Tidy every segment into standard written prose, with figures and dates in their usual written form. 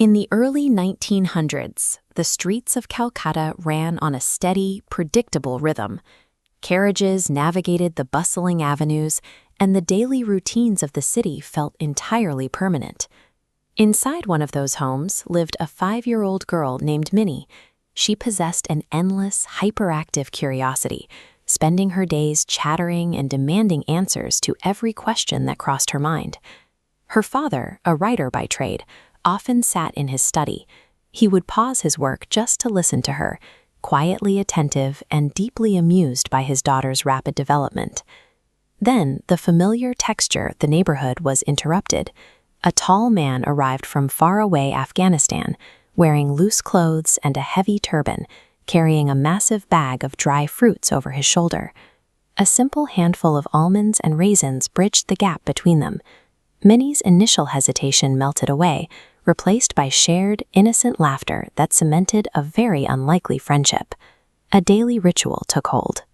In the early 1900s, the streets of Calcutta ran on a steady, predictable rhythm. Carriages navigated the bustling avenues, and the daily routines of the city felt entirely permanent. Inside one of those homes lived a 5-year-old girl named Minnie. She possessed an endless, hyperactive curiosity, spending her days chattering and demanding answers to every question that crossed her mind. Her father, a writer by trade, often sat in his study. He would pause his work just to listen to her, quietly attentive and deeply amused by his daughter's rapid development. Then, the familiar texture of the neighborhood was interrupted. A tall man arrived from faraway Afghanistan, wearing loose clothes and a heavy turban, carrying a massive bag of dry fruits over his shoulder. A simple handful of almonds and raisins bridged the gap between them. Minnie's initial hesitation melted away, replaced by shared, innocent laughter that cemented a very unlikely friendship. A daily ritual took hold.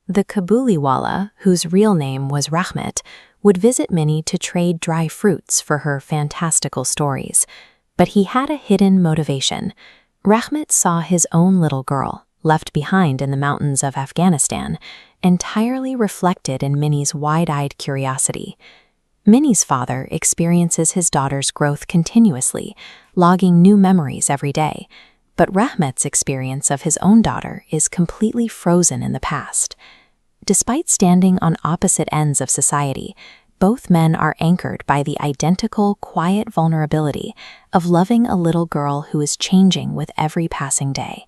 The Kabuliwala, whose real name was Rahmet, would visit Minnie to trade dry fruits for her fantastical stories. But he had a hidden motivation. Rahmet saw his own little girl, left behind in the mountains of Afghanistan, entirely reflected in Minnie's wide-eyed curiosity. Minnie's father experiences his daughter's growth continuously, logging new memories every day. But Rahmet's experience of his own daughter is completely frozen in the past. Despite standing on opposite ends of society, both men are anchored by the identical, quiet vulnerability of loving a little girl who is changing with every passing day.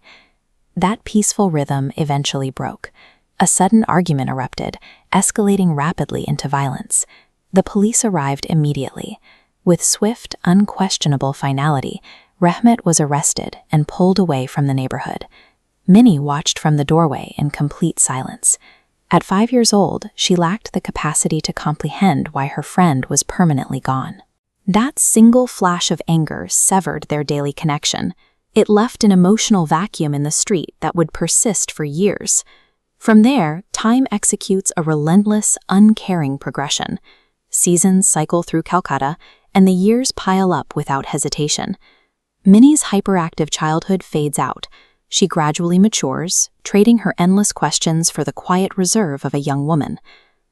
That peaceful rhythm eventually broke. A sudden argument erupted, escalating rapidly into violence. The police arrived immediately. With swift, unquestionable finality, Rahmet was arrested and pulled away from the neighborhood. Minnie watched from the doorway in complete silence. At 5 years old, she lacked the capacity to comprehend why her friend was permanently gone. That single flash of anger severed their daily connection. It left an emotional vacuum in the street that would persist for years. From there, time executes a relentless, uncaring progression. Seasons cycle through Calcutta, and the years pile up without hesitation. Minnie's hyperactive childhood fades out. She gradually matures, trading her endless questions for the quiet reserve of a young woman.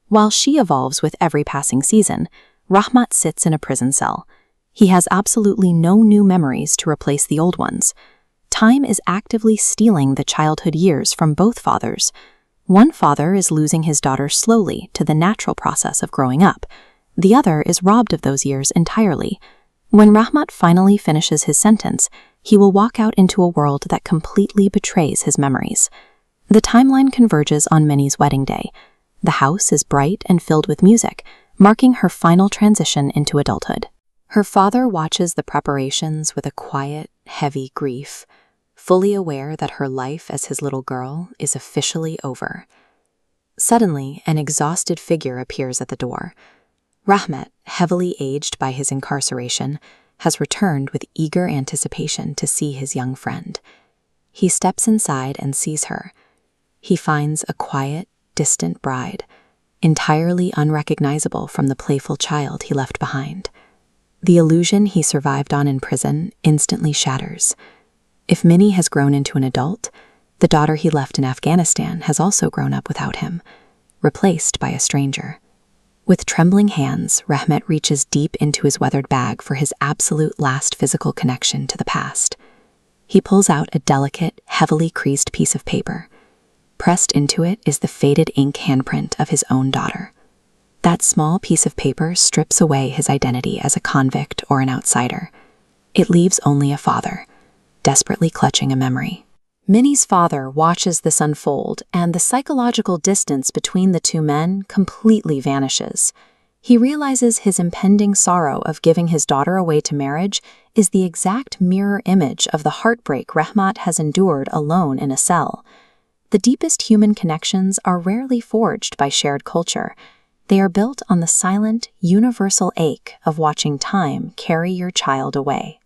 While she evolves with every passing season, Rahmat sits in a prison cell. He has absolutely no new memories to replace the old ones. Time is actively stealing the childhood years from both fathers. One father is losing his daughter slowly to the natural process of growing up. The other is robbed of those years entirely. When Rahmat finally finishes his sentence, he will walk out into a world that completely betrays his memories. The timeline converges on Minnie's wedding day. The house is bright and filled with music, marking her final transition into adulthood. Her father watches the preparations with a quiet, heavy grief, fully aware that her life as his little girl is officially over. Suddenly, an exhausted figure appears at the door. Rahmet, heavily aged by his incarceration, has returned with eager anticipation to see his young friend. He steps inside and sees her. He finds a quiet, distant bride, entirely unrecognizable from the playful child he left behind. The illusion he survived on in prison instantly shatters. If Minnie has grown into an adult, the daughter he left in Afghanistan has also grown up without him, replaced by a stranger. With trembling hands, Rahmet reaches deep into his weathered bag for his absolute last physical connection to the past. He pulls out a delicate, heavily creased piece of paper. Pressed into it is the faded ink handprint of his own daughter. That small piece of paper strips away his identity as a convict or an outsider. It leaves only a father, desperately clutching a memory. Minnie's father watches this unfold, and the psychological distance between the two men completely vanishes. He realizes his impending sorrow of giving his daughter away to marriage is the exact mirror image of the heartbreak Rahmat has endured alone in a cell. The deepest human connections are rarely forged by shared culture. They are built on the silent, universal ache of watching time carry your child away.